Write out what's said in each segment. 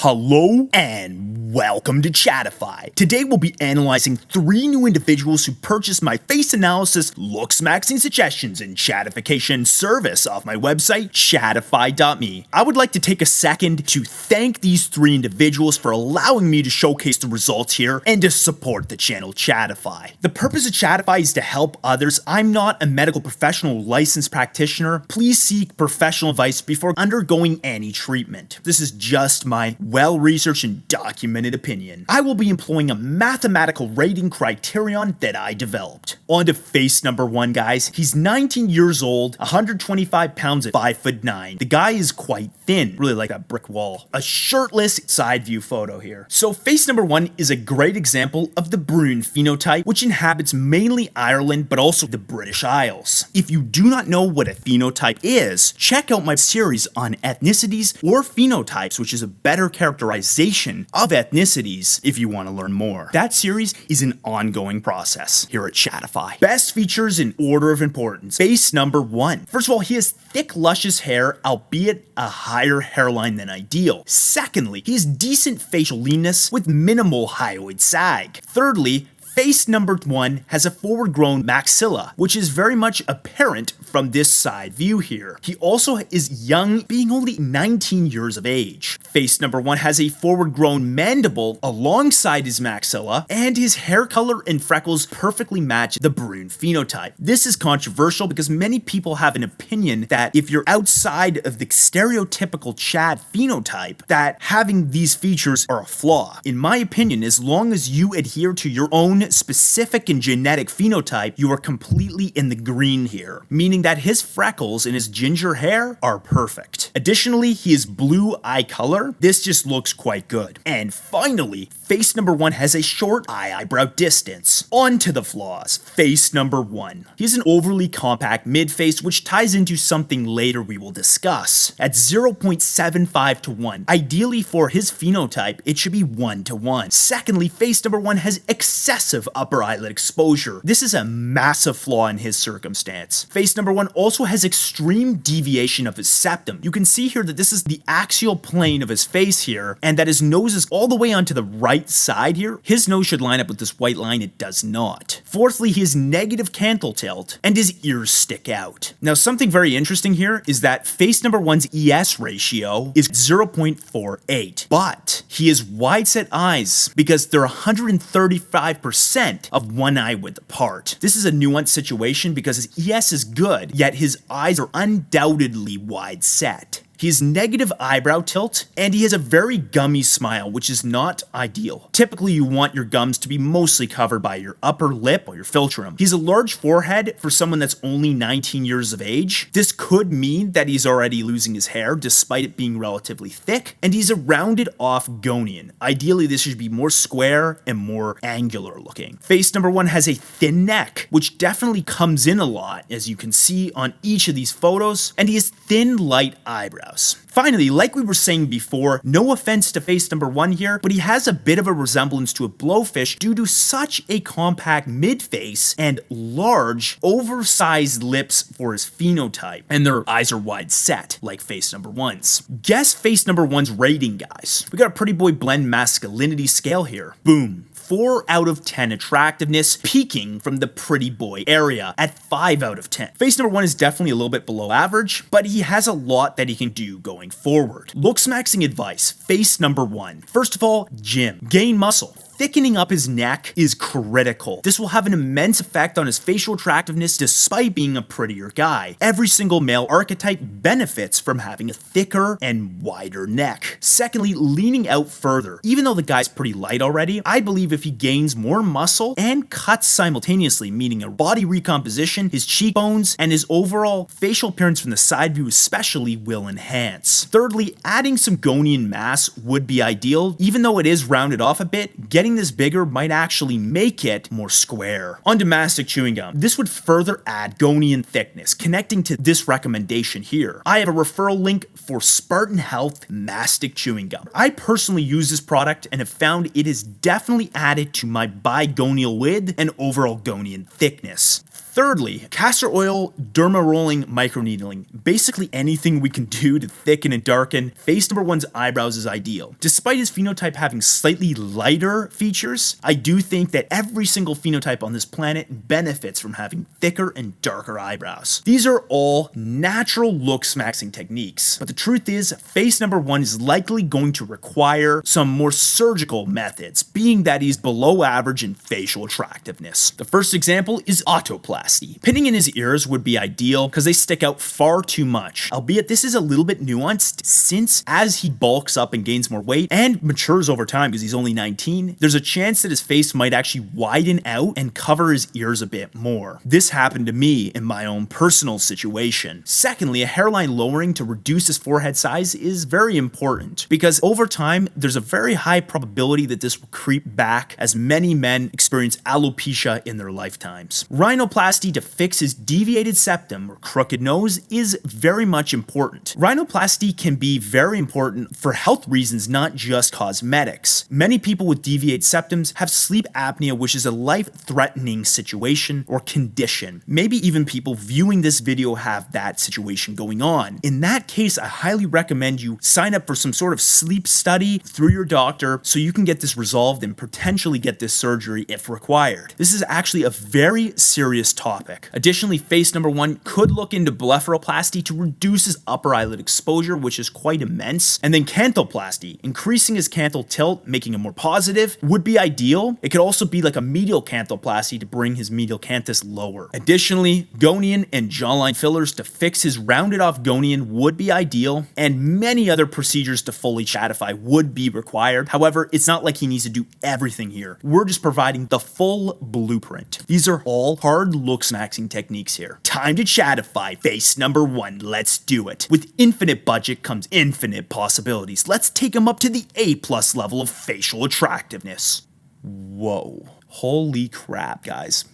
Hello and welcome to Chatify. Today we'll be analyzing 3 new individuals who purchased my face analysis, Looksmaxxing suggestions, and chatification service off my website, chatify.me. I would like to take a second to thank these 3 individuals for allowing me to showcase the results here and to support the channel Chatify. The purpose of Chatify is to help others. I'm not a medical professional licensed practitioner. Please seek professional advice before undergoing any treatment. This is just my well-researched and documented opinion. I will be employing a mathematical rating criterion that I developed. On to face number 1, guys. He's 19 years old, 125 pounds at 5'9". The guy is quite thin, really like a brick wall. A shirtless side view photo here. So face number 1 is a great example of the Brune phenotype, which inhabits mainly Ireland, but also the British Isles. If you do not know what a phenotype is, check out my series on ethnicities or phenotypes, which is a better characterization of ethnicities if you want to learn more. That series is an ongoing process here at Chatify. Best features in order of importance. Face number 1. First of all, he has thick, luscious hair, albeit a higher hairline than ideal. Secondly, he has decent facial leanness with minimal hyoid sag. Thirdly, face number 1 has a forward-grown maxilla, which is very much apparent from this side view here. He also is young, being only 19 years of age. Face number 1 has a forward-grown mandible alongside his maxilla, and his hair color and freckles perfectly match the Brune phenotype. This is controversial because many people have an opinion that if you're outside of the stereotypical Chad phenotype, that having these features are a flaw. In my opinion, as long as you adhere to your own specific and genetic phenotype, you are completely in the green here, meaning that his freckles and his ginger hair are perfect. Additionally, he has blue eye color. This just looks quite good. And finally, face number 1 has a short eyebrow distance. On to the flaws. Face number 1. He has an overly compact mid-face, which ties into something later we will discuss. At 0.75 to 1. Ideally for his phenotype, it should be 1 to 1. Secondly, face number 1 has excessive upper eyelid exposure. This is a massive flaw in his circumstance. Face number 1 also has extreme deviation of his septum. You can see here that this is the axial plane of his face here, and that his nose is all the way onto the right side here. His nose should line up with this white line. It does not. Fourthly, he has negative canthal tilt, and his ears stick out. Now, something very interesting here is that face number 1's ES ratio is 0.48, but he has wide set eyes because they're 135% of one eye width apart. This is a nuanced situation because his ES is good, yet his eyes are undoubtedly wide set. He has negative eyebrow tilt, and he has a very gummy smile, which is not ideal. Typically, you want your gums to be mostly covered by your upper lip or your philtrum. He has a large forehead for someone that's only 19 years of age. This could mean that he's already losing his hair, despite it being relatively thick, and he's a rounded off gonian. Ideally, this should be more square and more angular looking. Face number 1 has a thin neck, which definitely comes in a lot, as you can see on each of these photos, and he has thin, light eyebrows. Finally, like we were saying before, no offense to face number 1 here, but he has a bit of a resemblance to a blowfish due to such a compact mid-face and large, oversized lips for his phenotype, and their eyes are wide set, like face number 1's. Guess face number 1's rating, guys. We got a pretty boy blend masculinity scale here. Boom. 4 out of 10 attractiveness, peaking from the pretty boy area at 5 out of 10. Face number 1 is definitely a little bit below average, but he has a lot that he can do going forward. Looksmaxxing advice. Face number 1. First of all, gym. Gain muscle. Thickening up his neck is critical. This will have an immense effect on his facial attractiveness despite being a prettier guy. Every single male archetype benefits from having a thicker and wider neck. Secondly, leaning out further. Even though the guy's pretty light already, I believe if he gains more muscle and cuts simultaneously, meaning a body recomposition, his cheekbones, and his overall facial appearance from the side view especially will enhance. Thirdly, adding some gonian mass would be ideal. Even though it is rounded off a bit, getting this bigger might actually make it more square. On to mastic chewing gum. This would further add gonian thickness, connecting to this recommendation here. I have a referral link for Spartan Health mastic chewing gum. I personally use this product and have found it is definitely added to my bigonial width and overall gonian thickness. Thirdly, castor oil derma rolling microneedling. Basically anything we can do to thicken and darken face number one's eyebrows is ideal. Despite his phenotype having slightly lighter features, I do think that every single phenotype on this planet benefits from having thicker and darker eyebrows. These are all natural Looksmaxxing techniques, but the truth is, face number one is likely going to require some more surgical methods, being that he's below average in facial attractiveness. The first example is autoplasty. Pinning in his ears would be ideal because they stick out far too much, albeit this is a little bit nuanced since as he bulks up and gains more weight and matures over time because he's only 19, there's a chance that his face might actually widen out and cover his ears a bit more. This happened to me in my own personal situation. Secondly, a hairline lowering to reduce his forehead size is very important because over time, there's a very high probability that this will creep back as many men experience alopecia in their lifetimes. Rhinoplasty to fix his deviated septum or crooked nose is very much important. Rhinoplasty can be very important for health reasons, not just cosmetics. Many people with deviated septums have sleep apnea, which is a life-threatening situation or condition. Maybe even people viewing this video have that situation going on. In that case, I highly recommend you sign up for some sort of sleep study through your doctor so you can get this resolved and potentially get this surgery if required. This is actually a very serious topic. Additionally, face number one could look into blepharoplasty to reduce his upper eyelid exposure, which is quite immense, and then canthoplasty, increasing his canthal tilt, making him more positive, would be ideal. It could also be like a medial canthoplasty to bring his medial canthus lower. Additionally, gonian and jawline fillers to fix his rounded off gonian would be ideal, and many other procedures to fully chatify would be required. However, it's not like he needs to do everything here. We're just providing the full blueprint. These are all hard Looksmaxxing techniques here. Time to chatify face number one. Let's do it. With infinite budget comes infinite possibilities. Let's take him up to the A+ level of facial attractiveness. Whoa. Holy crap, guys.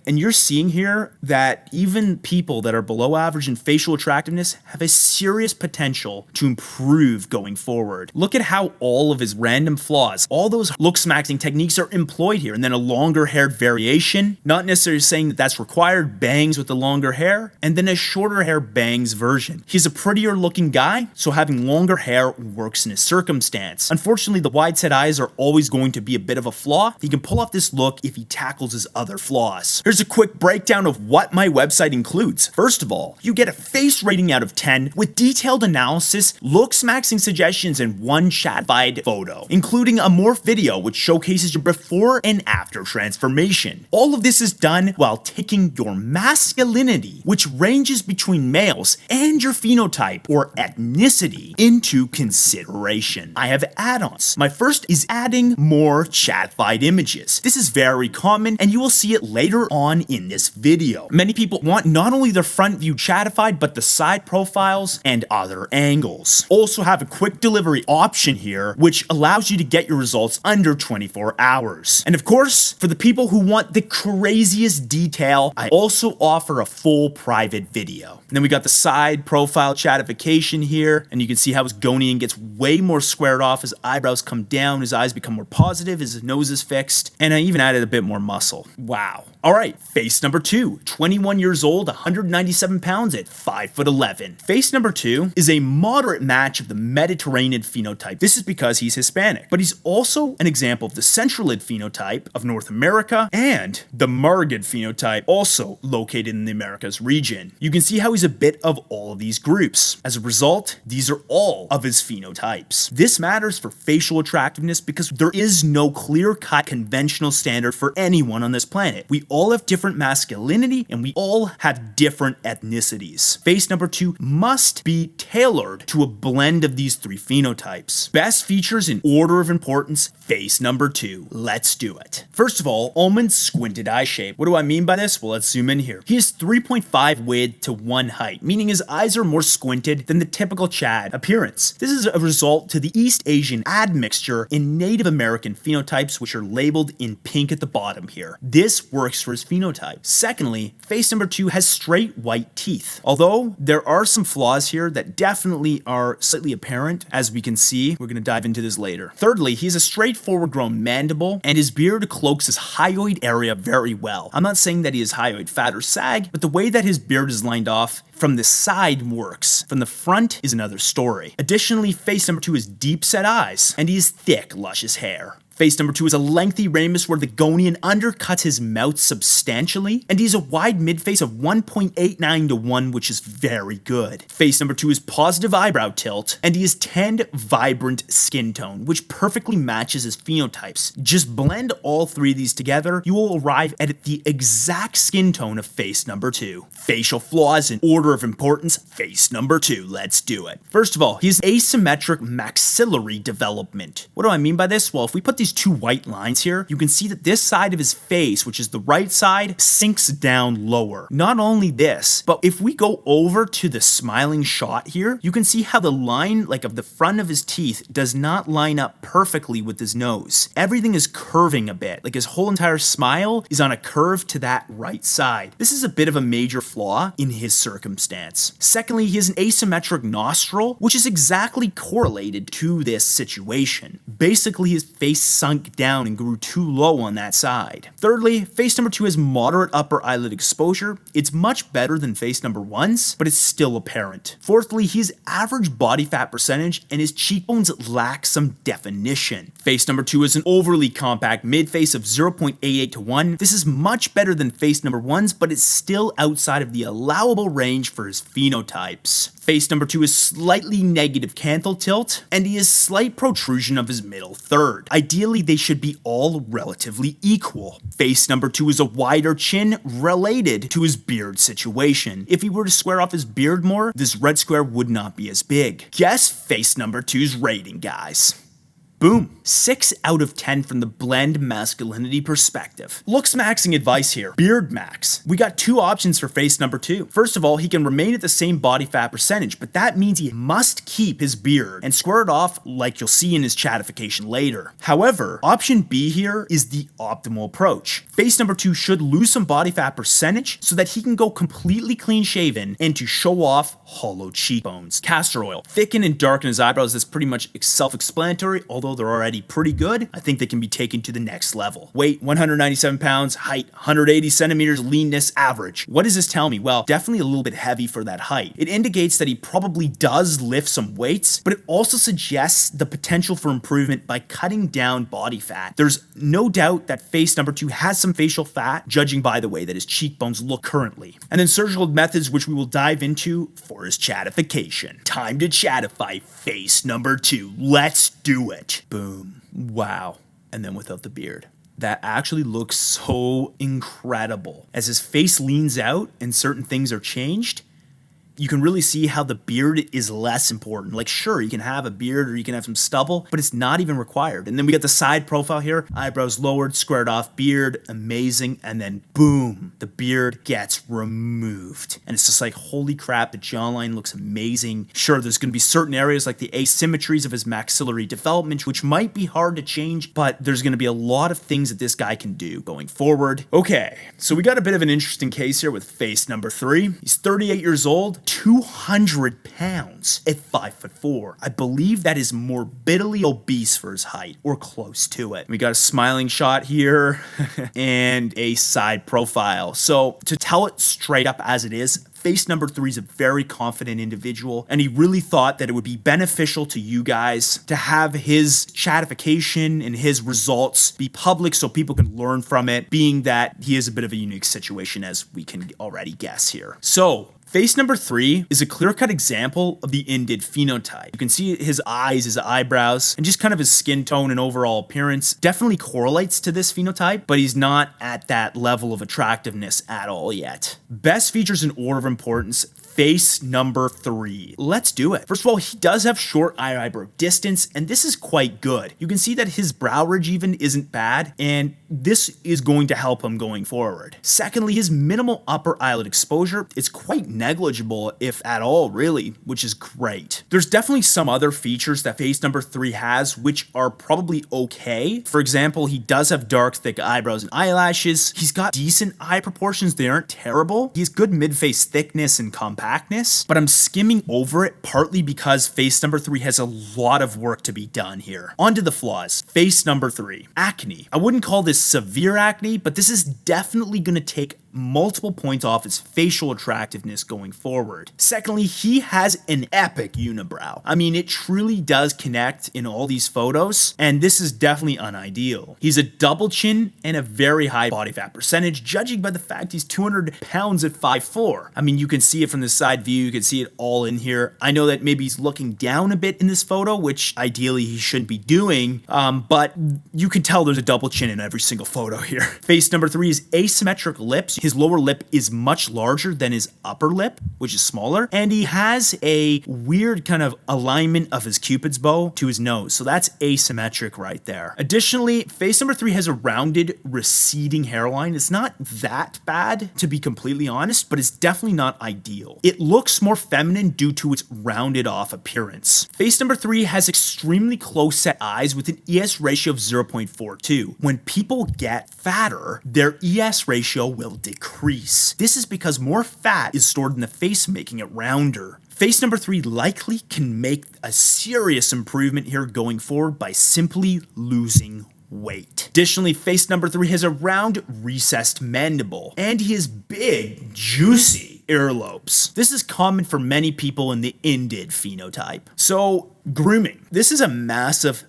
And you're seeing here that even people that are below average in facial attractiveness have a serious potential to improve going forward. Look at how all of his random flaws, all those Looksmaxxing techniques are employed here, and then a longer haired variation, not necessarily saying that that's required, bangs with the longer hair, and then a shorter hair bangs version. He's a prettier looking guy, so having longer hair works in his circumstance. Unfortunately, the wide set eyes are always going to be a bit of a flaw. He can pull off this look if he tackles his other flaws. Here's a quick breakdown of what my website includes. First of all, you get a face rating out of 10 with detailed analysis, Looksmaxxing suggestions, and one Chatified photo, including a morph video which showcases your before and after transformation. All of this is done while taking your masculinity, which ranges between males, and your phenotype or ethnicity into consideration. I have add-ons. My first is adding more Chatified images. This is very common, and you will see it later on in this video. Many people want not only their front view chatified, but the side profiles and other angles. Also have a quick delivery option here, which allows you to get your results under 24 hours. And of course, for the people who want the craziest detail, I also offer a full private video. And then we got the side profile chatification here, and you can see how his gonian gets way more squared off, his eyebrows come down, his eyes become more positive, his nose is fixed, and I even added a bit more muscle. Wow. All right, face number two, 21 years old, 197 pounds at 5'11". Face number two is a moderate match of the Mediterranean phenotype. This is because he's Hispanic, but he's also an example of the Centralid phenotype of North America and the Margid phenotype, also located in the Americas region. You can see how he's a bit of all of these groups. As a result, these are all of his phenotypes. This matters for facial attractiveness because there is no clear-cut conventional standard for anyone on this planet. We all have different masculinity and we all have different ethnicities. Face number two must be tailored to a blend of these three phenotypes. Best features in order of importance, face number two. Let's do it. First of all, almond squinted eye shape. What do I mean by this? Well, let's zoom in here. He has 3.5 width to 1 height, meaning his eyes are more squinted than the typical Chad appearance. This is a result to the East Asian admixture in Native American phenotypes, which are labeled in pink at the bottom here. This works for his phenotype. Secondly, face number 2 has straight white teeth. Although there are some flaws here that definitely are slightly apparent, as we can see. We're going to dive into this later. Thirdly, he has a straightforward grown mandible, and his beard cloaks his hyoid area very well. I'm not saying that he has hyoid fat or sag, but the way that his beard is lined off from the side works. From the front is another story. Additionally, face number 2 has deep set eyes, and he has thick, luscious hair. Face number 2 is a lengthy ramus where the gonian undercuts his mouth substantially, and he has a wide midface of 1.89 to 1, which is very good. Face number 2 is positive eyebrow tilt, and he has tanned, vibrant skin tone, which perfectly matches his phenotypes. Just blend all three of these together, you will arrive at the exact skin tone of face number 2. Facial flaws in order of importance, face number 2, let's do it. First of all, he has asymmetric maxillary development. What do I mean by this? Well, if we put these two white lines here, you can see that this side of his face, which is the right side, sinks down lower. Not only this, but if we go over to the smiling shot here, you can see how the line of the front of his teeth does not line up perfectly with his nose. Everything is curving a bit, like his whole entire smile is on a curve to that right side. This is a bit of a major flaw in his circumstance. Secondly, he has an asymmetric nostril, which is exactly correlated to this situation. Basically, his face sunk down and grew too low on that side. Thirdly, face number 2 has moderate upper eyelid exposure. It's much better than face number 1's, but it's still apparent. Fourthly, he has average body fat percentage and his cheekbones lack some definition. Face number 2 is an overly compact mid-face of 0.88 to 1. This is much better than face number 1's, but it's still outside of the allowable range for his phenotypes. Face number 2 is slightly negative canthal tilt, and he has slight protrusion of his middle third. Ideally, they should be all relatively equal. Face number 2 is a wider chin related to his beard situation. If he were to square off his beard more, this red square would not be as big. Guess face number 2's rating, guys. Boom. 6 out of 10 from the blend masculinity perspective. Looksmaxxing advice here. Beard max. We got two options for face number 2. First of all, he can remain at the same body fat percentage, but that means he must keep his beard and square it off like you'll see in his chatification later. However, option B here is the optimal approach. Face number 2 should lose some body fat percentage so that he can go completely clean shaven and to show off hollow cheekbones. Castor oil. Thicken and darken his eyebrows. That's pretty much self-explanatory, although they're already pretty good. I think they can be taken to the next level. Weight, 197 pounds, height, 180 centimeters, leanness, average. What does this tell me? Well, definitely a little bit heavy for that height. It indicates that he probably does lift some weights, but it also suggests the potential for improvement by cutting down body fat. There's no doubt that face number 2 has some facial fat, judging by the way that his cheekbones look currently. And then surgical methods, which we will dive into for his chatification. Time to chatify face number 2. Let's do it. Boom. Wow. And then without the beard. That actually looks so incredible. As his face leans out and certain things are changed, you can really see how the beard is less important. Like, sure, you can have a beard or you can have some stubble, but it's not even required. And then we got the side profile here, eyebrows lowered, squared off, beard, amazing. And then boom, the beard gets removed. And it's just like, holy crap, the jawline looks amazing. Sure, there's going to be certain areas like the asymmetries of his maxillary development, which might be hard to change, but there's going to be a lot of things that this guy can do going forward. Okay, so we got a bit of an interesting case here with face number 3. He's 38 years old. 200 pounds at 5'4". I believe that is morbidly obese for his height, or close to it. We got a smiling shot here and a side profile. So to tell it straight up as it is, face number 3 is a very confident individual, and he really thought that it would be beneficial to you guys to have his chatification and his results be public so people can learn from it, being that he is a bit of a unique situation, as we can already guess here. So face number 3 is a clear-cut example of the indid phenotype. You can see his eyes, his eyebrows, and just kind of his skin tone and overall appearance definitely correlates to this phenotype, but he's not at that level of attractiveness at all yet. Best features in order of importance: Face number 3. Let's do it. First of all, he does have short eye-eyebrow distance, and this is quite good. You can see that his brow ridge even isn't bad, and this is going to help him going forward. Secondly, his minimal upper eyelid exposure is quite negligible, if at all, really, which is great. There's definitely some other features that face number 3 has, which are probably okay. For example, he does have dark, thick eyebrows and eyelashes. He's got decent eye proportions. They aren't terrible. He has good mid-face thickness and compactness, but I'm skimming over it partly because face number 3 has a lot of work to be done here. On to the flaws. Face number 3. Acne. I wouldn't call this severe acne, but this is definitely going to take multiple points off his facial attractiveness going forward. Secondly, he has an epic unibrow. I mean, it truly does connect in all these photos, and this is definitely unideal. He's a double chin and a very high body fat percentage, judging by the fact he's 200 pounds at 5'4". I mean, you can see it from the side view, you can see it all in here. I know that maybe he's looking down a bit in this photo, which ideally he shouldn't be doing, but you can tell there's a double chin in every single photo here. Face number 3 is asymmetric lips. His lower lip is much larger than his upper lip, which is smaller, and he has a weird kind of alignment of his cupid's bow to his nose, so that's asymmetric right there. Additionally, face number 3 has a rounded, receding hairline. It's not that bad, to be completely honest, but it's definitely not ideal. It looks more feminine due to its rounded off appearance. Face number 3 has extremely close set eyes with an ES ratio of 0.42. When people get fatter, their ES ratio will decrease. This is because more fat is stored in the face, making it rounder. Face number 3 likely can make a serious improvement here going forward by simply losing weight. Additionally, face number 3 has a round, recessed mandible, and he has big, juicy earlobes. This is common for many people in the indid phenotype. So, grooming. This is a massive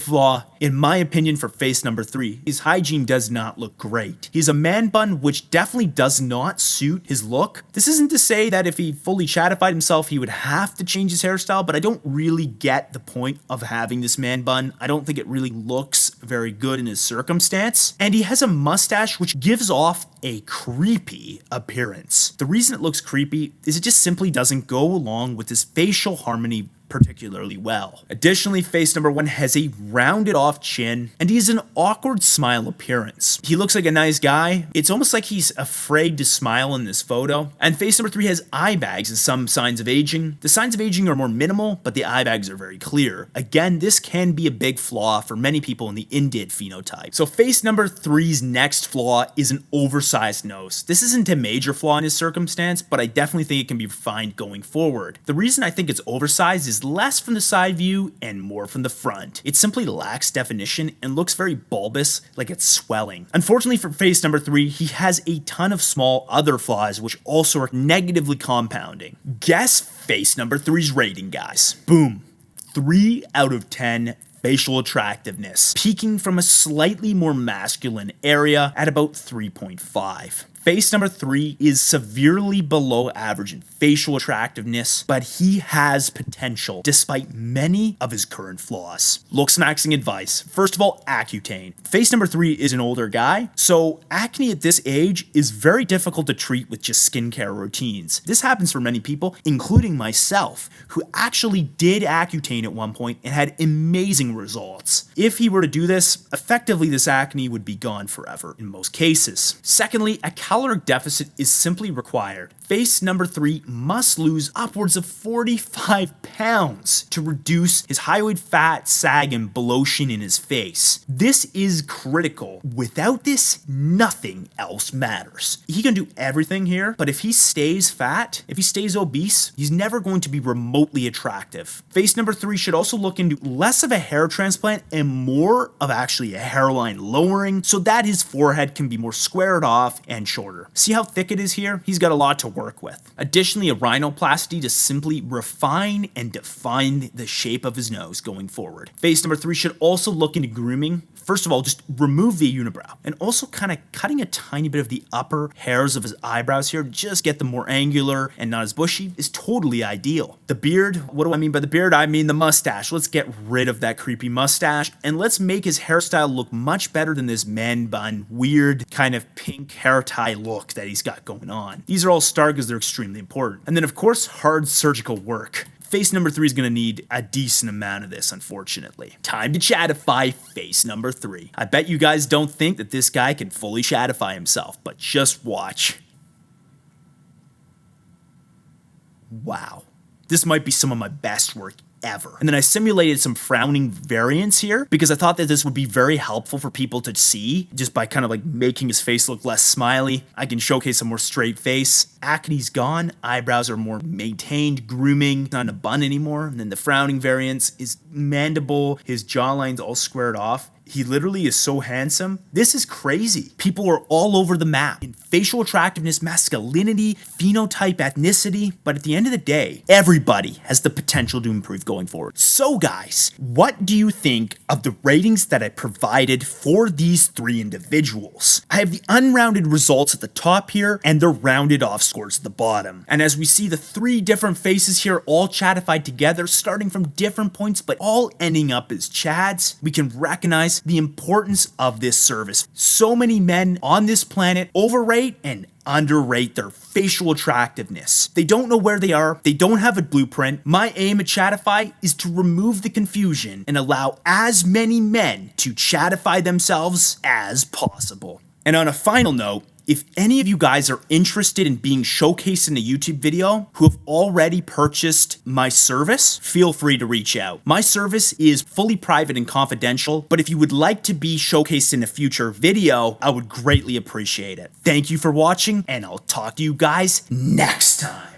flaw, in my opinion, for face number 3. His hygiene does not look great. He's a man bun, which definitely does not suit his look. This isn't to say that if he fully chatified himself, he would have to change his hairstyle, but I don't really get the point of having this man bun. I don't think it really looks very good in his circumstance. And he has a mustache, which gives off a creepy appearance. The reason it looks creepy is it just simply doesn't go along with his facial harmony particularly well. Additionally, face number 1 has a rounded off chin, and he has an awkward smile appearance. He looks like a nice guy. It's almost like he's afraid to smile in this photo. And face number 3 has eye bags and some signs of aging. The signs of aging are more minimal, but the eye bags are very clear. Again, this can be a big flaw for many people in the indid phenotype. So face number 3's next flaw is an oversized nose. This isn't a major flaw in his circumstance, but I definitely think it can be refined going forward. The reason I think it's oversized is less from the side view and more from the front. It simply lacks definition and looks very bulbous, like it's swelling. Unfortunately for face number 3, he has a ton of small other flaws which also are negatively compounding. Guess face number 3's rating, guys. Boom. 3 out of 10 facial attractiveness, peaking from a slightly more masculine area at about 3.5. Face number 3 is severely below average in facial attractiveness, but he has potential despite many of his current flaws. Looksmaxxing advice. First of all, Accutane. Face number 3 is an older guy, so acne at this age is very difficult to treat with just skincare routines. This happens for many people, including myself, who actually did Accutane at one point and had amazing results. If he were to do this, effectively this acne would be gone forever in most cases. Secondly, a caloric deficit is simply required. Face number 3 must lose upwards of 45 pounds to reduce his hyoid fat, sag, and bloating in his face. This is critical. Without this, nothing else matters. He can do everything here, but if he stays fat, if he stays obese, he's never going to be remotely attractive. Face number 3 should also look into less of a hair transplant and more of actually a hairline lowering so that his forehead can be more squared off and shorter. See how thick it is here? He's got a lot to work with. Additionally, a rhinoplasty to simply refine and define the shape of his nose going forward. Face number 3 should also look into grooming. First of all, just remove the unibrow and also kind of cutting a tiny bit of the upper hairs of his eyebrows here, just get them more angular and not as bushy, is totally ideal. The beard, what do I mean by the beard? I mean the mustache. Let's get rid of that creepy mustache and let's make his hairstyle look much better than this man bun, weird kind of pink hair tie eye look that he's got going on. These are all starred because they're extremely important. And then of course, hard surgical work. Face number 3 is going to need a decent amount of this, unfortunately. Time to chatify face number 3. I bet you guys don't think that this guy can fully chatify himself, but just watch. Wow. This might be some of my best work ever. And then I simulated some frowning variants here because I thought that this would be very helpful for people to see just by kind of like making his face look less smiley. I can showcase a more straight face. Acne's gone. Eyebrows are more maintained, grooming, not in a bun anymore. And then the frowning variants is mandible, his jawline's all squared off. He literally is so handsome. This is crazy. People are all over the map in facial attractiveness, masculinity, phenotype, ethnicity. But at the end of the day, everybody has the potential to improve going forward. So guys, what do you think of the ratings that I provided for these 3 individuals? I have the unrounded results at the top here and the rounded off scores at the bottom. And as we see the 3 different faces here all chatified together, starting from different points, but all ending up as Chads, we can recognize the importance of this service. So many men on this planet overrate and underrate their facial attractiveness. They don't know where they are. They don't have a blueprint. My aim at Chatify is to remove the confusion and allow as many men to chatify themselves as possible. And on a final note, if any of you guys are interested in being showcased in a YouTube video who have already purchased my service, feel free to reach out. My service is fully private and confidential, but if you would like to be showcased in a future video, I would greatly appreciate it. Thank you for watching, and I'll talk to you guys next time.